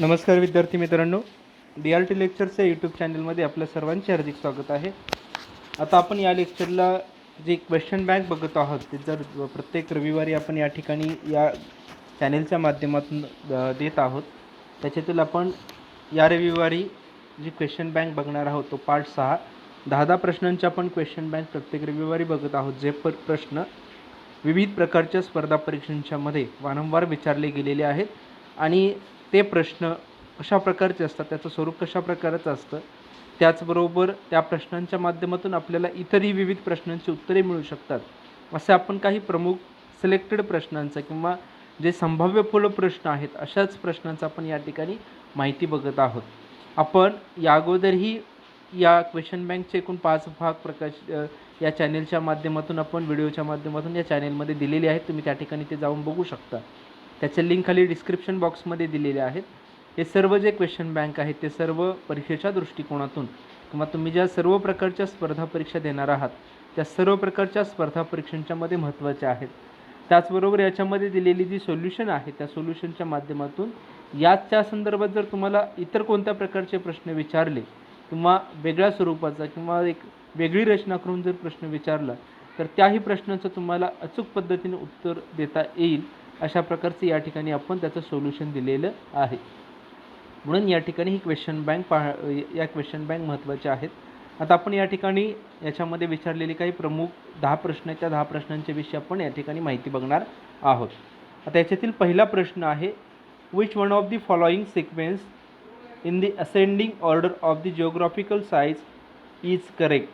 नमस्कार विद्यार्थी मित्रांनो, DRT लेक्चर्सच्या यूट्यूब चॅनलमध्ये आपल्या सर्वांचे हार्दिक स्वागत आहे. आता आपण या लेक्चरला जे क्वेश्चन बँक बघत आहोत ते जर प्रत्येक रविवारी आपण या ठिकाणी या चॅनलच्या माध्यमातून देत आहोत. त्याच्यातील आपण या रविवारी जी क्वेश्चन बँक बघणार आहोत तो पार्ट 6 10 प्रश्नांच्या आपण क्वेश्चन बँक प्रत्येक रविवारी बघत आहोत. जे प्रश्न विविध प्रकारच्या स्पर्धा परीक्षांच्या मध्ये वारंवार विचारले गेलेले आहेत आणि ते प्रश्न कशा प्रकारचे असतात, त्याचं स्वरूप कशा प्रकारचं असतं, त्याचबरोबर त्या प्रश्नांच्या माध्यमातून आपल्याला इतरही विविध प्रश्नांची उत्तरे मिळू शकतात. असे आपण काही प्रमुख सिलेक्टेड प्रश्नांचा किंवा जे संभाव्य फुल प्रश्न आहेत अशाच प्रश्नांचा आपण या ठिकाणी माहिती बघत आहोत. आपण या अगोदरही या क्वेश्चन बँकचे एकूण 5 भाग या चॅनेलच्या माध्यमातून आपण व्हिडिओच्या माध्यमातून या चॅनेलमध्ये दिलेले आहेत. तुम्ही त्या ठिकाणी ते जाऊन बघू शकता. त्याचे लिंक खाली डिस्क्रिप्शन बॉक्समध्ये दिलेले आहेत. हे सर्व जे क्वेश्चन बँक आहेत ते सर्व परीक्षेच्या दृष्टिकोनातून किंवा तुम्ही ज्या सर्व प्रकारच्या स्पर्धा परीक्षा देणार आहात त्या सर्व प्रकारच्या स्पर्धा परीक्षांच्या मध्ये महत्त्वाच्या आहेत. त्याचबरोबर याच्यामध्ये दिलेली जी सोल्युशन आहे त्या सोल्युशनच्या माध्यमातून याच्या संदर्भात जर तुम्हाला इतर कोणत्या प्रकारचे प्रश्न विचारले किंवा वेगळ्या स्वरूपाचा किंवा एक वेगळी रचना करून जर प्रश्न विचारला तर त्याही प्रश्नाचं तुम्हाला अचूक पद्धतीने उत्तर देता येईल. अशा प्रकारचे या ठिकाणी आपण त्याचं सोल्युशन दिलेलं आहे. म्हणून या ठिकाणी ही क्वेश्चन बँक या क्वेश्चन बँक महत्त्वाच्या आहेत. आता आपण या ठिकाणी याच्यामध्ये विचारलेले काही प्रमुख 10 प्रश्न आहेत. त्या 10 प्रश्नांच्या विषयी आपण या ठिकाणी माहिती बघणार आहोत. आता याच्यातील पहिला प्रश्न आहे, which one of the following sequence in the ascending order of the geographical size is correct.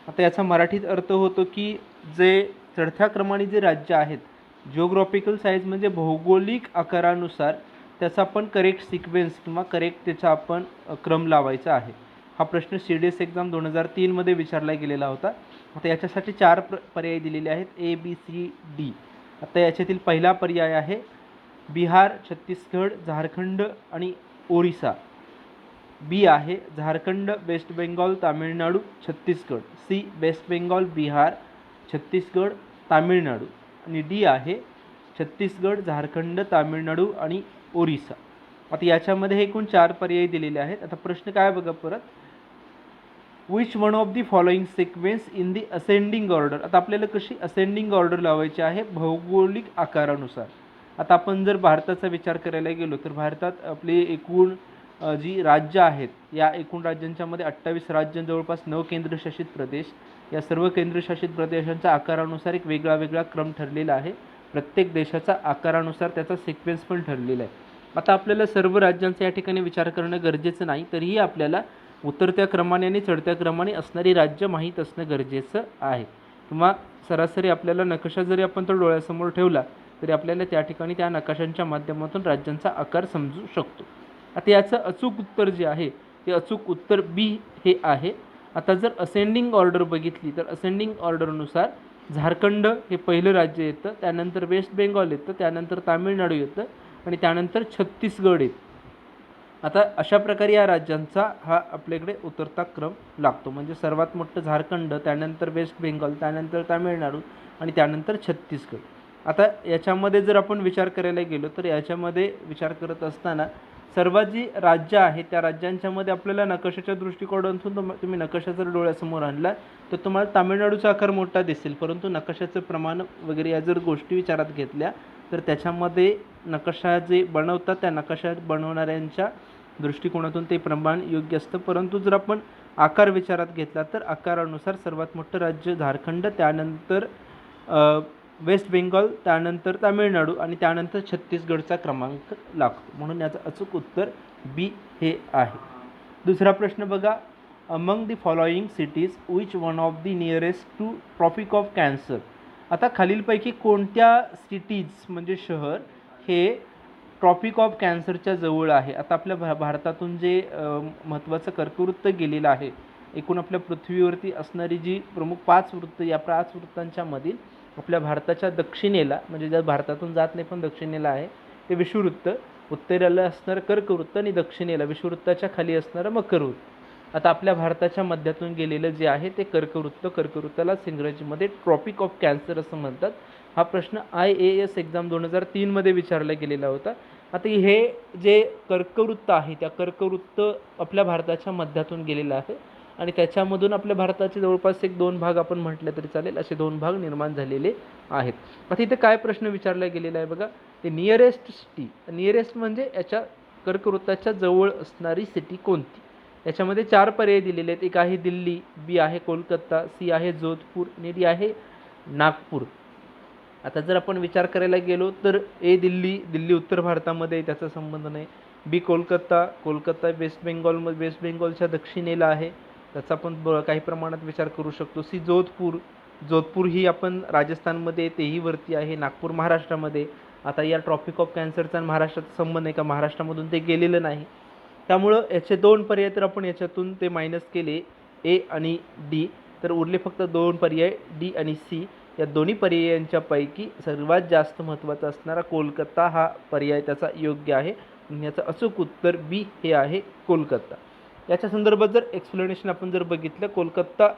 आता याचा मराठीत अर्थ होतो की जे चढत्या क्रमाने जे राज्य आहेत जिओग्राफिकल साईज म्हणजे भौगोलिक आकारानुसार त्याचा आपण करेक्ट सिक्वेन्स किंवा करेक्ट त्याचा आपण क्रम लावायचा आहे. हा प्रश्न CDS एक्झाम 2003 मध्ये विचारला गेलेला होता. आता याच्यासाठी 4 पर्याय दिलेले आहेत, ABCD. आता याच्यातील पहिला पर्याय आहे बिहार, छत्तीसगड, झारखंड आणि ओरिसा. बी आहे Jharkhand, West Bengal, Tamil Nadu, Chhattisgarh. C West Bengal, Bihar, Chhattisgarh, Tamil Nadu. आणि डी आहे छत्तीसगड, झारखंड, तामिळनाडू आणि ओरिसा. आता याच्यामध्ये हे एकूण 4 पर्याय दिलेले आहेत. आता प्रश्न काय बघा परत, which one of the following sequence in the ascending order. आता आपल्याला कशी असेंडिंग ऑर्डर लावायची आहे, भौगोलिक आकारानुसार. आता आपण जर भारताचा विचार करायला गेलो तर भारतात आपले एकूण जी राज्य आहेत या एकूण राज्यांच्या मध्ये 28 राज्य, जवळपास 9 केंद्रशासित प्रदेश. या सर्व केंद्रशासित प्रदेशांच्या आकारानुसार एक वेगळा वेगळा क्रम ठरलेला आहे. प्रत्येक देशाचा आकारानुसार त्याचा सिक्वेन्स पण ठरलेला आहे. आता आपल्याला सर्व राज्यांचा या ठिकाणी विचार करणं गरजेचं नाही, तरीही आपल्याला उतरत्या क्रमाने आणि चढत्या क्रमाने असणारी राज्य माहीत असणं गरजेचं आहे. किंवा सरासरी आपल्याला नकाशा जरी आपण तो डोळ्यासमोर ठेवला तरी आपल्याला त्या ठिकाणी त्या नकाशांच्या माध्यमातून राज्यांचा आकार समजू शकतो. आता याचं अचूक उत्तर जे आहे ते अचूक उत्तर बी हे आहे. आता जर असेंडिंग ऑर्डर बघितली तर असेंडिंग ऑर्डरनुसार झारखंड हे पहिलं राज्य येतं, त्यानंतर वेस्ट बेंगॉल येतं, त्यानंतर तामिळनाडू येतं आणि त्यानंतर छत्तीसगड येतं. आता अशा प्रकारे या राज्यांचा हा आपल्याकडे उतरता क्रम लागतो. म्हणजे सर्वात मोठं झारखंड, त्यानंतर वेस्ट बेंगॉल, त्यानंतर तामिळनाडू आणि त्यानंतर छत्तीसगड. आता याच्यामध्ये जर आपण विचार करायला गेलो तर याच्यामध्ये विचार करत असताना सर्वात जी राज्य आहेत त्या राज्यांच्यामध्ये आपल्याला नकाशाच्या दृष्टिकोनातून तुम्ही नकाशा जर डोळ्यासमोर आणला तर तुम्हाला तामिळनाडूचा आकार मोठा दिसेल, परंतु नकाशाचं प्रमाण वगैरे या जर गोष्टी विचारात घेतल्या तर त्याच्यामध्ये नकाशा जे बनवतात त्या नकाशा बनवणाऱ्यांच्या दृष्टिकोनातून ते प्रमाण योग्य असतं. परंतु जर आपण आकार विचारात घेतला तर आकारानुसार सर्वात मोठं राज्य झारखंड, त्यानंतर वेस्ट बेंगॉल, त्यानंतर तामिळनाडू आणि त्यानंतर छत्तीसगडचा क्रमांक लागतो. म्हणून याचं अचूक उत्तर बी हे आहे. दुसरा प्रश्न बघा, among the following cities which one of the nearest to Tropic of Cancer. आता खालीलपैकी कोणत्या सिटीज म्हणजे शहर हे ट्रॉपिक ऑफ कॅन्सरच्या जवळ आहे. आता आपल्या भारतातून जे महत्त्वाचं कर्कवृत्त गेलेलं आहे, एकूण आपल्या पृथ्वीवरती असणारी जी प्रमुख 5 वृत्त, या 5 वृत्तांच्या मधील आपल्या भारताच्या दक्षिणेला, म्हणजे ज्या भारतातून जात नाही पण दक्षिणेला आहे ते विषुववृत्त, उत्तरेला असणारं कर्कवृत्त आणि दक्षिणेला विषुववृत्ताच्या खाली असणारं मकरवृत्त. आता आपल्या भारताच्या मध्यातून गेलेलं जे आहे ते कर्कवृत्त, कर्कवृत्तालाच इंग्रजीमध्ये ट्रॉपिक ऑफ कॅन्सर असं म्हणतात. हा प्रश्न IAS एक्झाम 2003 मध्ये विचारला गेलेला होता. आता हे जे कर्कवृत्त आहे त्या कर्कवृत्त आपल्या भारताच्या मध्यातून गेलेलं आहे आणि त्याच्यामधून आपल्या भारताचे जवळपास एक 2 भाग आपण म्हटलं तरी चालेल असे 2 भाग निर्माण झालेले आहेत. आता इथे काय प्रश्न विचारला गेलेला आहे बघा, ते नियरेस्ट सिटी, नियरेस्ट म्हणजे याच्या कर्कवृत्ताच्या जवळ असणारी सिटी कोणती. याच्यामध्ये 4 पर्याय दिलेले आहेत. एक आहे दिल्ली, बी आहे कोलकाता, सी आहे जोधपूर आणि डी आहे नागपूर. आता जर आपण विचार करायला गेलो तर ए दिल्ली, दिल्ली उत्तर भारतामध्ये त्याचा संबंध नाही. बी कोलकाता, कोलकाता वेस्ट बेंगॉलच्या दक्षिणेला आहे, त्याचा आपण काही प्रमाणात विचार करू शकतो. सी जोधपूर, जोधपूर ही आपण राजस्थानमध्ये, तेही वरती आहे. नागपूर महाराष्ट्रामध्ये. आता या ट्रॉपिक ऑफ कॅन्सरचा महाराष्ट्राचा संबंध आहे का, महाराष्ट्रामधून ते गेलेलं नाही. त्यामुळं याचे 2 पर्याय तर आपण याच्यातून ते मायनस केले, ए आणि डी, तर उरले फक्त 2 पर्याय डी आणि सी. या दोन्ही पर्यायांच्या पैकी सर्वात जास्त महत्त्वाचा असणारा कोलकाता हा पर्याय त्याचा योग्य आहे. याचं अचूक उत्तर बी हे आहे कोलकाता. याच्या संदर्भात जर एक्सप्लेनेशन आपण जर बघितलं, Kolkata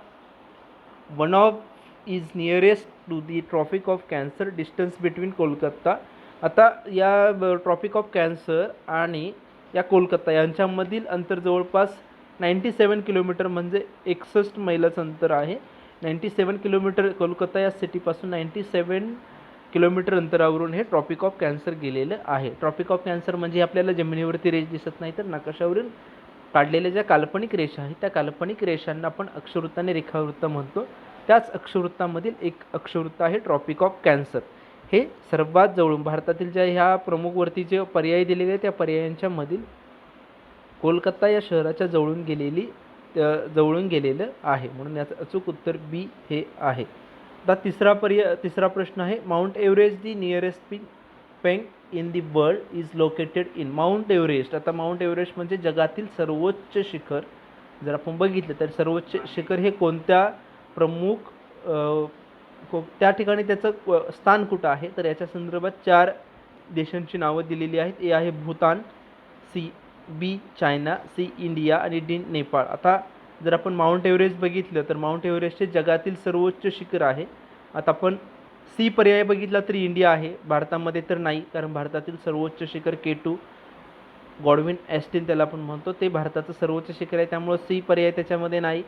one of is nearest to the Tropic of Cancer, distance between Kolkata. आता या ट्रॉपिक ऑफ कॅन्सर आणि या कोलकाता यांच्यामधील अंतर जवळपास 97 किलोमीटर म्हणजे 61 मैलाचं अंतर आहे. 97 किलोमीटर कोलकाता या सिटीपासून 97 किलोमीटर अंतरावरून हे ट्रॉपिक ऑफ कॅन्सर गेलेलं आहे. ट्रॉपिक ऑफ कॅन्सर म्हणजे आपल्याला जमिनीवरती रेष दिसत नाही तर नकाशावरून काढलेल्या ज्या काल्पनिक रेषा आहेत त्या काल्पनिक रेषांना आपण अक्षवृत्त आणि रेखावृत्त म्हणतो. त्याच अक्षवृत्तामधील एक अक्षवृत्त आहे ट्रॉपिक ऑफ कॅन्सर. हे सर्वात जवळून भारतातील ज्या ह्या प्रमुख वरती जे पर्याय दिलेले आहेत त्या पर्यायांच्या मधील कोलकाता या शहराच्या जवळून गेलेलं आहे, म्हणून याचं अचूक उत्तर बी हे आहे. आता तिसरा प्रश्न आहे, Mount Everest the nearest peak in the world is located in. Mount Everest, आता माउंट एव्हरेस्ट म्हणजे जगातील सर्वोच्च शिखर. जर आपण बघितलं तर सर्वोच्च शिखर हे कोणत्या प्रमुख त्या ठिकाणी त्याचं स्थान कुठं आहे, तर याच्या संदर्भात 4 देशांची नावं दिलेली आहेत. ए आहे Bhutan, C B China, C India आणि डी नेपाळ. आता जर आपण माउंट एव्हरेस्ट बघितलं तर माउंट एव्हरेस्ट हे जगातील सर्वोच्च शिखर आहे. आता आपण सी पर्याय बघितला तरी इंडिया आहे, भारतामध्ये तर नाही, कारण भारतातील सर्वोच्च शिखर K2 गॉडविन ॲस्टिन त्याला आपण म्हणतो, ते भारताचं सर्वोच्च शिखर आहे, त्यामुळं सी पर्याय त्याच्यामध्ये नाही.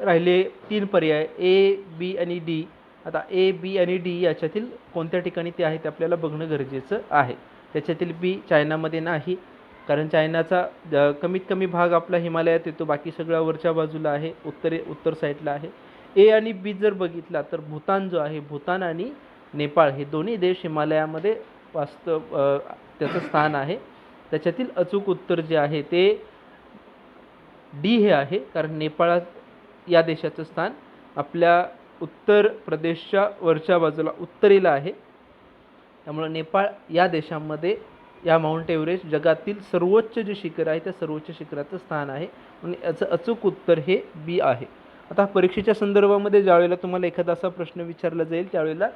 राहिले 3 पर्याय ए, बी आणि डी. आता ए, बी आणि डी याच्यातील कोणत्या ठिकाणी ते आहे ते आपल्याला बघणं गरजेचं आहे. त्याच्यातील बी चायनामध्ये नाही, कारण चायनाचा कमीत कमी भाग आपला हिमालयात येतो, बाकी सगळा वरच्या बाजूला आहे, उत्तर साईडला आहे. ए आणि बी जर बघितला तर भूतान जो आहे, भूतान आणि नेपाळ हे दोन्ही देश हिमालयामध्ये त्याचं स्थान आहे. त्याच्यातील अचूक उत्तर जे आहे ते डी हे आहे, कारण नेपाळात या देशाचं स्थान आपल्या उत्तर प्रदेशच्या वरच्या बाजूला उत्तरेला आहे. त्यामुळे नेपाळ या देशामध्ये या माउंट एव्हरेस्ट जगातील सर्वोच्च जे शिखर आहे त्या सर्वोच्च शिखराचं स्थान आहे, म्हणून याचं अचूक उत्तर हे बी आहे. आता परीक्षेच्या संदर्भामध्ये ज्यावेळेला तुम्हाला एखादा असा प्रश्न विचारला जाईल त्यावेळेला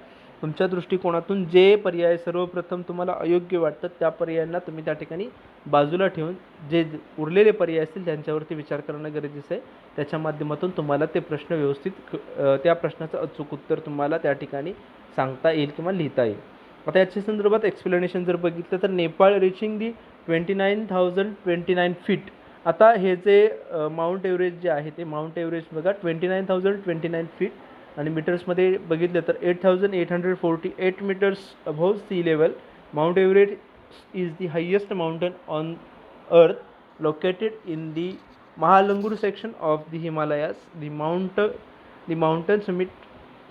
तुमच्या दृष्टिकोनातून जे पर्याय सर्वप्रथम तुम्हाला अयोग्य वाटतात त्या पर्यायांना तुम्ही त्या ठिकाणी बाजूला ठेवून जे उरलेले पर्याय असतील त्यांच्यावरती विचार करणं गरजेचं आहे. त्याच्या माध्यमातून तुम्हाला ते प्रश्न व्यवस्थित त्या प्रश्नाचं अचूक उत्तर तुम्हाला त्या ठिकाणी सांगता येईल किंवा लिहिता येईल. आता याच्या संदर्भात एक्सप्लेनेशन जर बघितलं तर नेपाळ रिचिंग दी 29,029 फीट. आता हे जे माउंट एव्हरेस्ट जे आहे ते माउंट एव्हरेस्ट बघा 29,029 फीट आणि मीटर्समध्ये बघितलं तर 8,848 metres above sea level. Mount Everest is the highest mountain on earth, located in the Mahalangur section of the Himalayas. The mountain summit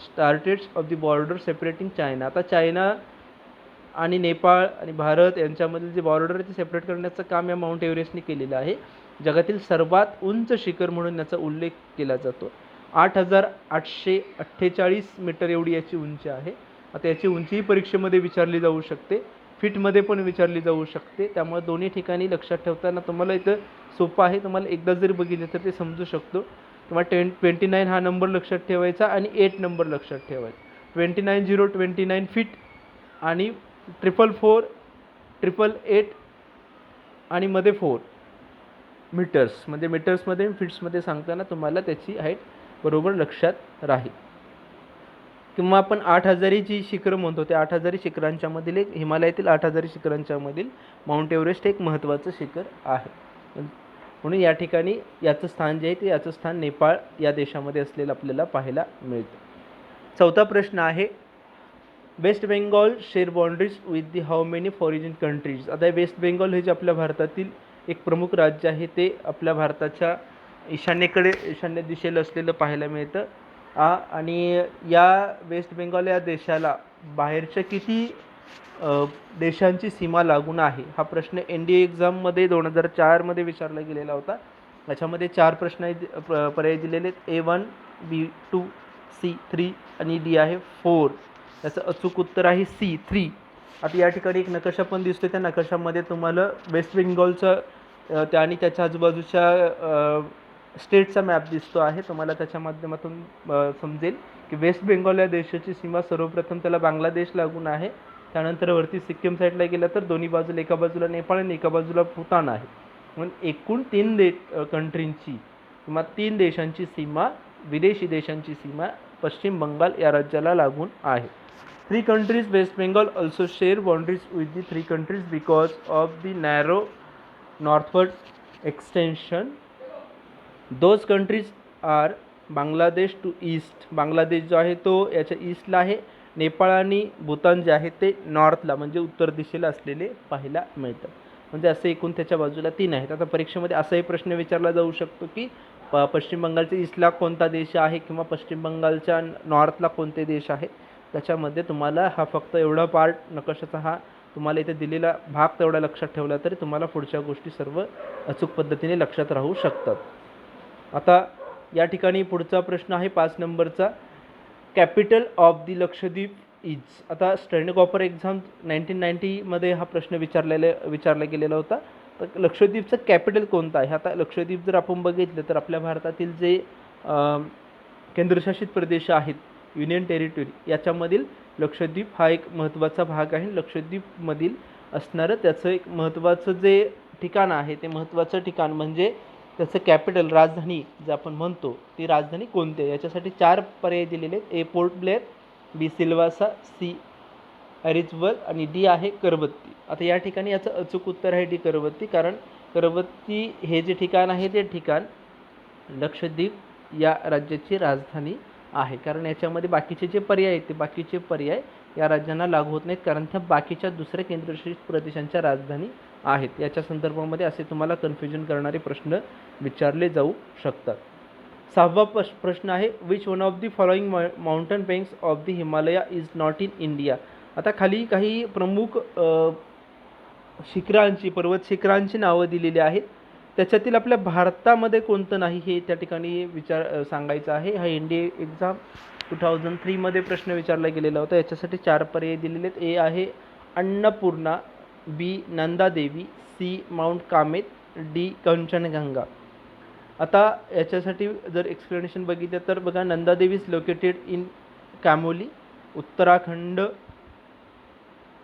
started of the border separating China. आता China आणि नेपाळ आणि भारत यांच्यामधील जे border आहे ते सेपरेट करण्याचं काम या माउंट एव्हरेस्टने केलेलं आहे. जगातील सर्वात उंच शिखर म्हणून याचा उल्लेख केला जातो. 8,848 मीटर एवढी याची उंची आहे. आता याची उंचीही परीक्षेमध्ये विचारली जाऊ शकते, फीटमध्ये पण विचारली जाऊ शकते, त्यामुळे दोन्ही ठिकाणी लक्षात ठेवताना तुम्हाला इथं सोपं आहे, तुम्हाला एकदा जरी बघितलं तर ते समजू शकतो. तुम्हाला 29 हा नंबर लक्षात ठेवायचा आणि 8 नंबर लक्षात ठेवायचा. 29,029 फीट आणि 444, 888 आणि मध्ये 4 मीटर्स, म्हणजे मीटर्समध्ये फीट्समध्ये सांगताना तुम्हाला त्याची हाईट बरोबर लक्षात राहील. किंवा आपण 8,000 जी शिखरं म्हणतो त्या 8,000 शिखरांच्या मधील एक, हिमालयातील 8,000 शिखरांच्या मधील माउंट एव्हरेस्ट एक महत्त्वाचं शिखर आहे. म्हणून या ठिकाणी याचं स्थान जे आहे ते याचं स्थान नेपाळ या देशामध्ये असलेलं आपल्याला पाहायला मिळतं. चौथा प्रश्न आहे, West Bengal share boundaries with the how many foreign countries. आता वेस्ट बेंगॉल हे जे आपल्या भारतातील एक प्रमुख राज्य आहे ते आपल्या भारताच्या ईशान्य दिशेला असलेलं पाहायला मिळतं. आणि या वेस्ट बेंगॉल या देशाला बाहेरच्या किती देशांची सीमा लागून आहे हा प्रश्न NDA एक्झाममध्ये 2004मध्ये विचारला गेलेला होता. याच्यामध्ये 4 प्रश्न पर्याय दिलेले आहेत, A1, B2, C3 आणि D आहे 4. त्याचं अचूक उत्तर आहे C3. आता या ठिकाणी एक नकाशा पण दिसतो, त्या नकाशामध्ये तुम्हाला वेस्ट बेंगॉलचं त्या आणि त्याच्या आजूबाजूच्या स्टेटचा मॅप दिसतो आहे. तुम्हाला त्याच्या माध्यमातून समजेल की वेस्ट बेंगॉल या देशाची सीमा सर्वप्रथम त्याला बांगलादेश लागून आहे. त्यानंतर वरती सिक्कीम साईडला गेलं तर दोन्ही बाजूला, एका बाजूला नेपाळ आणि एका बाजूला भूतान आहे. म्हणून एकूण 3 कंट्रींची किंवा 3 देशांची सीमा, विदेशी देशांची सीमा पश्चिम बंगाल या राज्याला लागून आहे. 3 countries West Bengal also share boundaries with the 3 countries because of the narrow northward extension. Those countries are Bangladesh to east. Bangladesh जो आहे तो याच्या ईस्टला आहे. नेपाळ आणि भूतान जे आहे ते नॉर्थला म्हणजे उत्तर दिशेला असलेले पाहायला मिळतात. म्हणजे असे एकूण त्याच्या बाजूला 3 आहेत. आता परीक्षेमध्ये असाही प्रश्न विचारला जाऊ शकतो की पश्चिम बंगालच्या ईस्टला कोणता देश आहे किंवा पश्चिम बंगालच्या नॉर्थला कोणते देश आहेत. त्याच्यामध्ये तुम्हाला हा फक्त एवढा पार्ट नकाशाचा हा तुम्हाला इथे दिलेला भाग तेवढा लक्षात ठेवला तरी तुम्हाला पुढच्या गोष्टी सर्व अचूक पद्धतीने लक्षात राहू शकतात. आता या ठिकाणी पुढचा प्रश्न आहे 5 नंबरचा, capital of the Lakshadweep is. आता स्टेनोग्राफर एक्झाम 1990मध्ये हा प्रश्न विचारला गेलेला होता. तर लक्षद्वीपचं कॅपिटल कोणतं आहे. आता लक्षद्वीप जर आपण बघितलं तर आपल्या भारतातील जे केंद्रशासित प्रदेश आहेत, युनियन टेरिटरी, याच्यामधील लक्षद्वीप हा एक महत्त्वाचा भाग आहे. लक्षद्वीपमधील असणारं त्याचं एक महत्त्वाचं जे ठिकाण आहे ते महत्त्वाचं ठिकाण म्हणजे त्याचं कॅपिटल, राजधानी जे आपण म्हणतो ती राजधानी कोणती आहे. याच्यासाठी 4 पर्याय दिलेले आहेत, A port Blair, B Silvassa, C Harrisburg आणि D आहे करवत्ती. आता या ठिकाणी याचं अचूक उत्तर आहे D करवत्ती. कारण करवत्ती हे जे ठिकाण आहे ते ठिकाण लक्षद्वीप या राज्याची राजधानी आहे. कारण याच्यामध्ये बाकीचे जे पर्याय आहेत ते बाकीचे पर्याय या राज्यांना लागू होत नाहीत, कारण त्या बाकीच्या दुसऱ्या केंद्रशासित प्रदेशांच्या राजधानी आहेत. याच्या संदर्भामध्ये असे तुम्हाला कन्फ्युजन करणारे प्रश्न विचारले जाऊ शकतात. 6वा प्रश्न आहे, which one of the following mountain peaks of the Himalaya is not in India. आता खाली काही प्रमुख शिखरांची, पर्वत शिखरांची नावं दिलेली आहेत. त्याच्यातील आपल्या भारतामध्ये कोणतं नाही हे त्या ठिकाणी सांगायचं आहे. हा NDA एक्झाम 2003मध्ये प्रश्न विचारला गेलेला होता. याच्यासाठी 4 पर्याय दिलेले आहेत. A आहे Annapurna, B Nanda Devi, C mount Kamet, D Kanchenjunga. आता याच्यासाठी जर एक्सप्लेनेशन बघितलं तर बघा, Nanda Devi is located in Kamoli, Uttarakhand.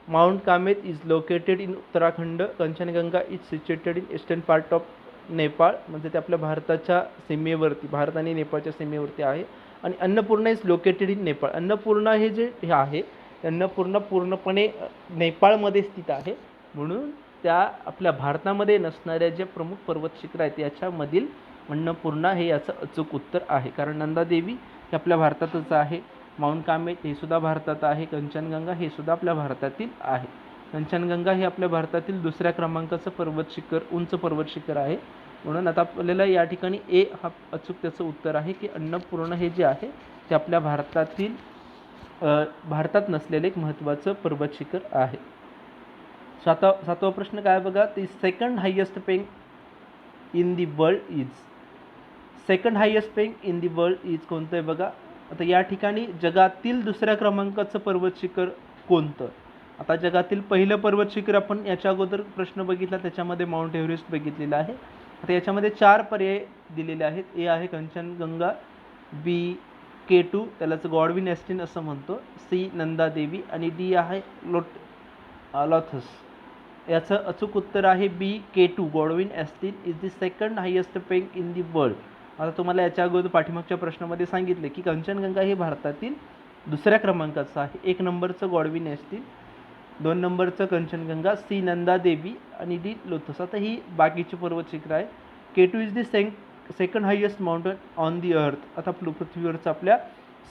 Mount Kamet is located in Uttarakhand. Kanchenjunga is situated in eastern part of Nepal, म्हणजे ते आपल्या भारताच्या सीमेवरती, भारत आणि नेपाळच्या सीमेवरती आहे. आणि Annapurna is located in Nepal. Annapurna हे जे आहे अन्नपूर्णा पूर्णपणे नेपाळमध्ये स्थित आहे. म्हणून त्या आपल्या भारतामध्ये नसणाऱ्या ज्या प्रमुख पर्वत शिखर आहेत याच्यामधील अन्नपूर्णा हे याचं अचूक उत्तर आहे. कारण नंदादेवी हे आपल्या भारतातच आहे, माउंट कामेत हे सुद्धा भारतात आहे, कंचनगंगा हे सुद्धा आपल्या भारतातील आहे. कंचनगंगा हे आपल्या भारतातील 2ऱ्या क्रमांकाचं पर्वत शिखर, उंच पर्वत शिखर आहे. म्हणून आता आपल्याला या ठिकाणी A हा अचूक त्याचं उत्तर आहे की अन्नपूर्णा हे जे आहे ते आपल्या भारतात नसलेले एक महत्त्वाचं पर्वत शिखर आहे. 7वा प्रश्न काय बघा, ती second highest peak in the world is. Second highest peak in the world is कोणतं आहे बघा. आता या ठिकाणी जगातील 2ऱ्या क्रमांकाचं पर्वत शिखर कोणतं. आता जगातील पहिलं पर्वत शिखर आपण याच्या अगोदर प्रश्न बघितला त्याच्यामध्ये माउंट एव्हरेस्ट बघितलेला आहे. आता याच्यामध्ये 4 पर्याय दिलेले आहेत. A आहे कंचनगंगा, B K2 त्यालाच गॉडविन एस्टिन असं म्हणतो, C नंदा देवी आणि D आहे लोथस. याचं अचूक उत्तर आहे B K2 Godwin Austen is the second highest peak in the world. आता तुम्हाला याच्या अगोदर पाठीमागच्या प्रश्नामध्ये सांगितले की कंचनगंगा ही भारतातील दुसऱ्या क्रमांकाचं आहे. 1 नंबरचं गॉडविने असतील, 2 नंबरचं कंचनगंगा, सी नंदा देवी आणि डी लोथस. आता ही बाकीची पर्वत शिखरं आहे. K2 is the second highest mountain on the अर्थ. आता पृथ्वीवरचं आपल्या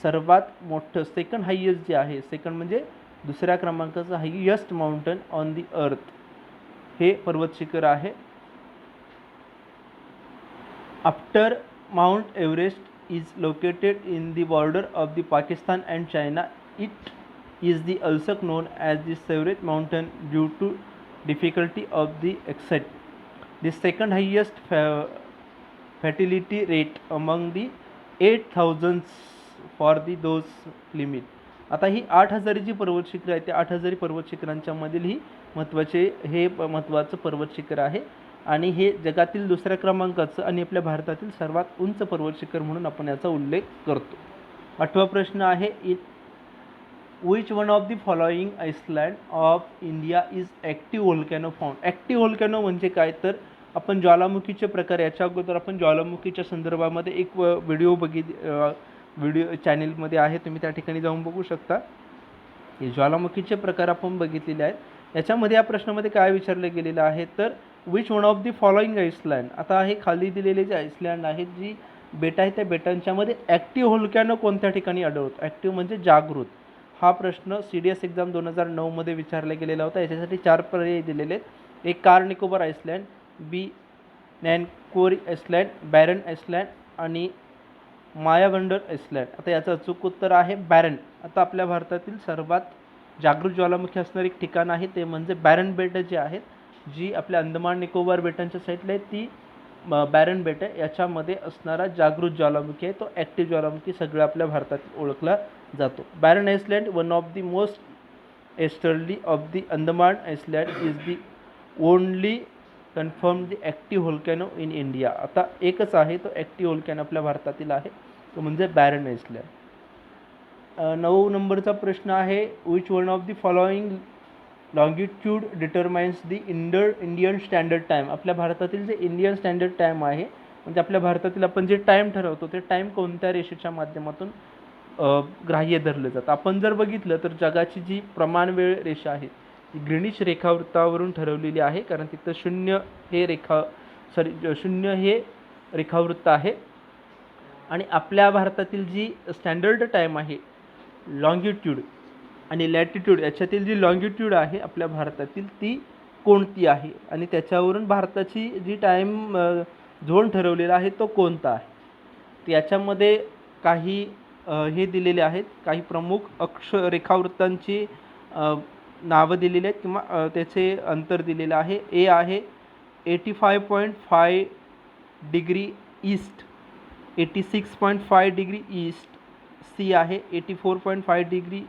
सर्वात मोठं सेकंड हायेस्ट जे आहे, सेकंड म्हणजे दुसऱ्या क्रमांकाचं हायेस्ट माउंटन ऑन दी अर्थ हे पर्वत शिखर आहे. After mount Everest is located in the border of the Pakistan and China. It is the also known as the Everest mountain due to difficulty of the ascent. The second highest fertility rate among the 8,000 for the those limit. आता ही 8,000 जी पर्वत शिखर आहे, त्या 8,000 पर्वत शिखरांच्या मधील ही महत्त्वाचं पर्वत शिखर आहे आणि हे जगातील दुसऱ्या क्रमांकाचं आणि आपल्या भारतातील सर्वात उंच पर्वत शिखर म्हणून आपण याचा उल्लेख करतो. 8वा प्रश्न आहे, Which one of the following island of India is active volcano found? Active volcano म्हणजे काय, तर आपण ज्वालामुखीचे प्रकार, याच्या अगोदर आपण ज्वालामुखीच्या संदर्भामध्ये एक व्हिडिओ चॅनलमध्ये आहे, तुम्ही त्या ठिकाणी जाऊन बघू शकता. हे ज्वालामुखीचे प्रकार आपण बघितलेले आहेत. याच्यामध्ये या प्रश्नामध्ये काय विचारले गेलेलं आहे, तर which one of the following Iceland. आता हे खाली दिलेले जे आइसलँड आहेत, जी बेटा आहेत, त्या बेटांच्यामध्ये ॲक्टिव्ह व्होल्कॅनो कोणत्या ठिकाणी आढळतो. ॲक्टिव्ह म्हणजे जागृत. हा प्रश्न CDS एक्झाम 2009 विचारला गेलेला होता. याच्यासाठी 4 पर्याय दिलेले आहेत. एक कार निकोबार आइसलँड, बी नॅनकोरी आइसलँड, बॅरन आइसलँड आणि मायाबंदर आइसलँड. आता याचं अचूक उत्तर आहे बॅरन. आता आपल्या भारतातील सर्वात जागृत ज्वालामुखी असणारं एक ठिकाण आहे, ते म्हणजे बॅरन बेट जे आहेत, जी आपल्या अंदमान निकोबार बेटांच्या साईडला आहे, ती बॅरन बेट आहे. याच्यामध्ये असणारा जागृत ज्वालामुखी आहे, तो ॲक्टिव्ह ज्वालामुखी सगळं आपल्या भारतात ओळखला जातो. Barren island, one of the most easterly of the Andaman island, is the only confirm the active volcano in India. आता एकच आहे तो ॲक्टिव्ह व्होल्कॅनो आपल्या भारतातील आहे, तो म्हणजे बॅरन आइसलँड. 9 नंबरचा प्रश्न आहे, which one of the following longitude determines the Indian standard time. आपल्या भारतातील जे इंडियन स्टँडर्ड टाईम आहे, म्हणजे आपल्या भारतातील आपण जे टाईम ठरवतो, ते टाईम कोणत्या रेषेच्या माध्यमातून ग्राह्य धरलं जातं. आपण जर बघितलं तर जगाची जी प्रमाण वेळ रेषा आहे, ती ग्रीनिच रेखावृत्तावरून ठरवलेली आहे, कारण तिथं 0 हे रेखावृत्त आहे. आणि आपल्या भारतातील जी स्टँडर्ड टाईम आहे, लॉंगिट्यूड आणि लॅटिट्यूड, याच्यातील जी लॉंगिट्यूड आहे आपल्या भारतातील, ती कोणती आहे आणि त्याच्यावरून भारताची जी टाईम झोन ठरवलेला आहे तो कोणता आहे. याच्यामध्ये काही हे दिलेले आहेत, काही प्रमुख रेखावृत्तांची नावं दिलेली आहेत किंवा त्याचे अंतर दिलेलं आहे. ए आहे 85.5 degree east, 86.5 degree east. C आहे 84.5 डिग्री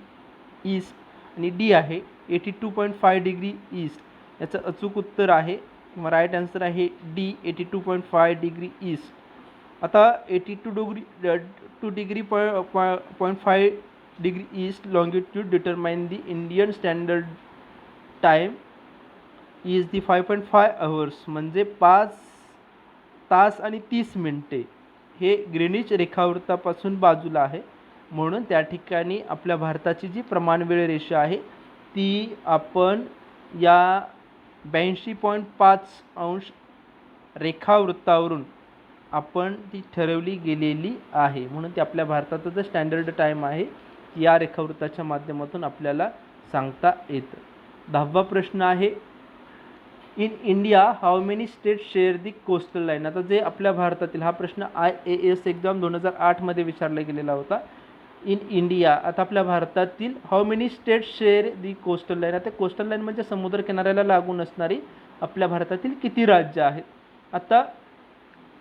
ईस्ट आणि डी आहे 82.5 डिग्री ईस्ट. याचं अचूक उत्तर आहे किंवा राईट आन्सर आहे डी 82.5 डिग्री ईस्ट. आता 82.5 degree east longitude determine the Indian standard time is the 5.5 hours, म्हणजे 5 तास आणि 30 मिनिटे. हे ग्रीनिच रेखावृत्तापासून बाजूला आहे, म्हणून त्या ठिकाणी आपल्या भारताची जी प्रमाण वेळ रेषा आहे, ती आपण या 82.5 अंश रेखावृत्तावरून आपण ती ठरवली गेलेली आहे, म्हणून ती आपल्या भारताचं जे स्टँडर्ड टाईम आहे, या रेखावृत्ताच्या माध्यमातून आपल्याला सांगता येतं. 10वा प्रश्न आहे, in India how many state share the coastal line. आता जे आपल्या भारतातील, हा प्रश्न IAS एक्झाम 2008 विचारला गेलेला होता. इन इंडिया, आता आपल्या भारतातील how many state share the coastal line. आता कोस्टल लाईन म्हणजे समुद्र किनाऱ्याला लागून असणारी आपल्या भारतातील किती राज्य आहेत. आता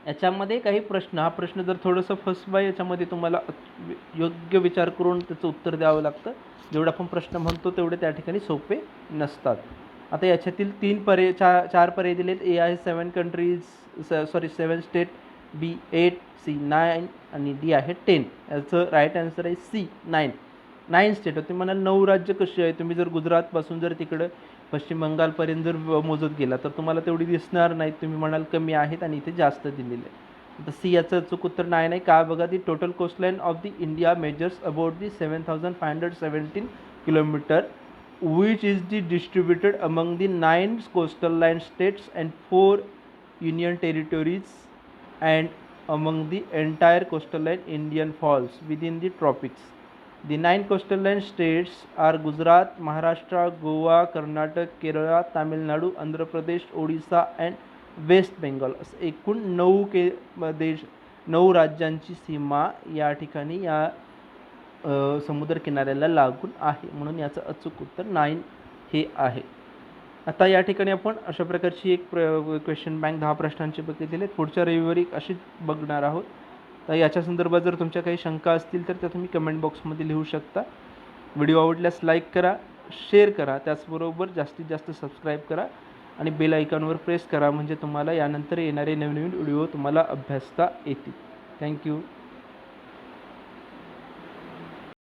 याच्यामध्ये काही प्रश्न, हा प्रश्न जर थोडंसं फसवा, याच्यामध्ये तुम्हाला योग्य विचार करून त्याचं उत्तर द्यावं लागतं. जेवढं आपण प्रश्न म्हणतो तेवढे त्या ठिकाणी सोपे नसतात. आता याच्यातील 4 पर्याय दिलेत. ए आहे 7 स्टेट, बी 8, सी 9 आणि डी आहे 10. याचं राईट आन्सर आहे सी 9 स्टेट. तुम्ही म्हणाल 9 राज्य कशी आहे, तुम्ही जर गुजरातपासून जर तिकडं पश्चिम बंगालपर्यंत जर मोजत गेला तर तुम्हाला तेवढी दिसणार नाहीत, तुम्ही म्हणाल कमी आहेत आणि इथे जास्त दिलेले आहे. तर सी याचं अचूक उत्तर नाही का बघा, the total coastline of the India measures about the 7,517 kilometre which is the distributed among the 9 coastal line states and 4 union territories and among the entire coastal line Indian falls within the tropics. The 9 coastal line states are Gujarat, Maharashtra, Goa, Karnataka, Kerala, Tamil Nadu, Andhra Pradesh, Odisha and West Bengal. असं एकूण 9 राज्यांची सीमा या ठिकाणी या समुद्रकिनाऱ्याला लागून आहे, म्हणून याचं अचूक उत्तर 9 हे आहे. आता या ठिकाणी आपण अशा प्रकारची एक क्वेश्चन बँक 10 प्रश्नांची बघितलेली आहेत. पुढच्या रविवारी अशीच बघणार आहोत. तर याच्या संदर्भात जर तुमच्या काही शंका असतील तर त्या तुम्ही कमेंट बॉक्समध्ये लिहू शकता. व्हिडिओ आवडल्यास लाईक करा, शेअर करा, त्याचबरोबर जास्तीत जास्त सबस्क्राईब करा आणि बेल आयकॉनवर प्रेस करा, म्हणजे तुम्हाला यानंतर येणारे नवीन व्हिडिओ तुम्हाला अभ्यासता येतील. थँक्यू.